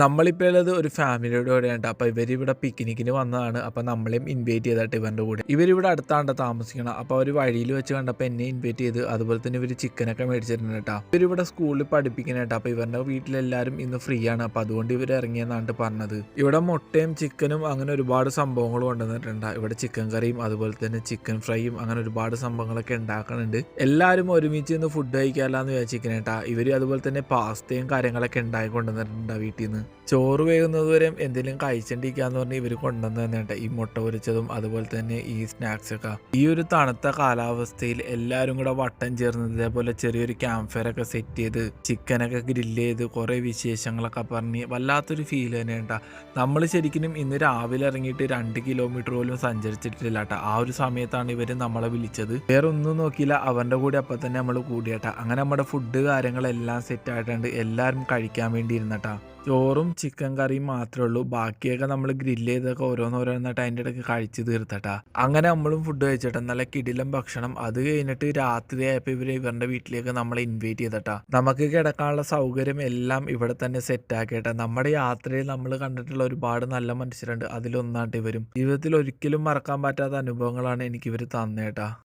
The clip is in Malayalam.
നമ്മളിപ്പോൾ ഉള്ളത് ഒരു ഫാമിലിയുടെ കൂടെയാണ്. അപ്പോൾ ഇവരിവിടെ പിക്നിക്കിന് വന്നതാണ്. അപ്പോൾ നമ്മളെയും ഇൻവൈറ്റ് ചെയ്തിട്ട് ഇവരുടെ കൂടെ. ഇവരിവിടെ അടുത്താണ് താമസിക്കണം. അപ്പോൾ അവർ വഴിയിൽ വെച്ച് കണ്ടപ്പോൾ എന്നെ ഇൻവൈറ്റ് ചെയ്ത്. അതുപോലെ തന്നെ ഇവർ ചിക്കനൊക്കെ മേടിച്ചിട്ടുണ്ട് കേട്ടോ. ഇവരിവിടെ സ്കൂളിൽ പഠിപ്പിക്കണം കേട്ടോ. അപ്പോൾ ഇവരുടെ വീട്ടിലെല്ലാവരും ഇന്ന് ഫ്രീ ആണ്. അപ്പോൾ അതുകൊണ്ട് ഇവർ ഇറങ്ങിയെന്നാണ് പറഞ്ഞത്. ഇവിടെ മുട്ടയും ചിക്കനും അങ്ങനെ ഒരുപാട് സംഭവങ്ങൾ കൊണ്ടുവന്നിട്ടുണ്ട്. ഇവിടെ ചിക്കൻ കറിയും അതുപോലെ തന്നെ ചിക്കൻ ഫ്രൈയും അങ്ങനെ ഒരുപാട് സംഭവങ്ങളൊക്കെ ഉണ്ടാക്കുന്നുണ്ട്. എല്ലാവരും ഒരുമിച്ച് ഇന്ന് ഫുഡ് കഴിക്കാമെന്ന് വിചാരിച്ചിരിക്കണം കേട്ടോ. ഇവർ അതുപോലെ തന്നെ പാസ്തയും കാര്യങ്ങളൊക്കെ ഉണ്ടാക്കി കൊണ്ടുവന്നിട്ടുണ്ട് വീട്ടിൽ നിന്ന്. ചോറ് വേകുന്നത് വരെ എന്തെങ്കിലും കഴിച്ചിട്ടിരിക്കാന്ന് പറഞ്ഞ് ഇവർ കൊണ്ടുവന്ന് തന്നെയുണ്ട് ഈ മുട്ട പൊരിച്ചതും അതുപോലെ തന്നെ ഈ സ്നാക്സ് ഒക്കെ. ഈ ഒരു തണുത്ത കാലാവസ്ഥയിൽ എല്ലാവരും കൂടെ വട്ടം ചേർന്ന് ഇതേപോലെ ചെറിയൊരു ക്യാമ്പ് ഫയർ ഒക്കെ സെറ്റ് ചെയ്ത് ചിക്കനൊക്കെ ഗ്രില്ല് ചെയ്ത് കുറേ വിശേഷങ്ങളൊക്കെ പറഞ്ഞ് വല്ലാത്തൊരു ഫീൽ തന്നെയുണ്ടാ. നമ്മൾ ശരിക്കും ഇന്ന് രാവിലെ ഇറങ്ങിയിട്ട് 2 കിലോമീറ്റർ പോലും സഞ്ചരിച്ചിട്ടില്ല കേട്ടോ. ആ ഒരു സമയത്താണ് ഇവർ നമ്മളെ വിളിച്ചത്. വേറെ ഒന്നും നോക്കിയില്ല, അവരുടെ കൂടെ അപ്പം തന്നെ നമ്മൾ കൂടിയേട്ടാ. അങ്ങനെ നമ്മുടെ ഫുഡ് കാര്യങ്ങളെല്ലാം സെറ്റ് ആയിട്ടുണ്ട്. എല്ലാവരും കഴിക്കാൻ വേണ്ടി ഇരുന്നട്ടാ. ചോറും ചിക്കൻ കറിയും മാത്രമേ ഉള്ളൂ. ബാക്കിയൊക്കെ നമ്മൾ ഗ്രില്ല് ചെയ്തൊക്കെ ഓരോന്നോരോന്നായിട്ട് അതിൻ്റെ ഇടയ്ക്ക് കഴിച്ച് തീർത്തട്ടാ. അങ്ങനെ നമ്മളും ഫുഡ് കഴിച്ചേട്ടാ. നല്ല കിടിലം ഭക്ഷണം. അത് കഴിഞ്ഞിട്ട് രാത്രിയായപ്പോൾ ഇവരുടെ വീട്ടിലേക്ക് നമ്മളെ ഇൻവൈറ്റ് ചെയ്തട്ടാ. നമുക്ക് കിടക്കാനുള്ള സൗകര്യം എല്ലാം ഇവിടെ തന്നെ സെറ്റ് ആക്കിയിട്ടാ. നമ്മുടെ യാത്രയിൽ നമ്മൾ കണ്ടിട്ടുള്ള ഒരുപാട് നല്ല മനുഷ്യരുണ്ട്. അതിലൊന്നായിട്ട് ഇവരും. ജീവിതത്തിൽ ഒരിക്കലും മറക്കാൻ പറ്റാത്ത അനുഭവങ്ങളാണ് എനിക്ക് ഇവർ തന്നേട്ടാ.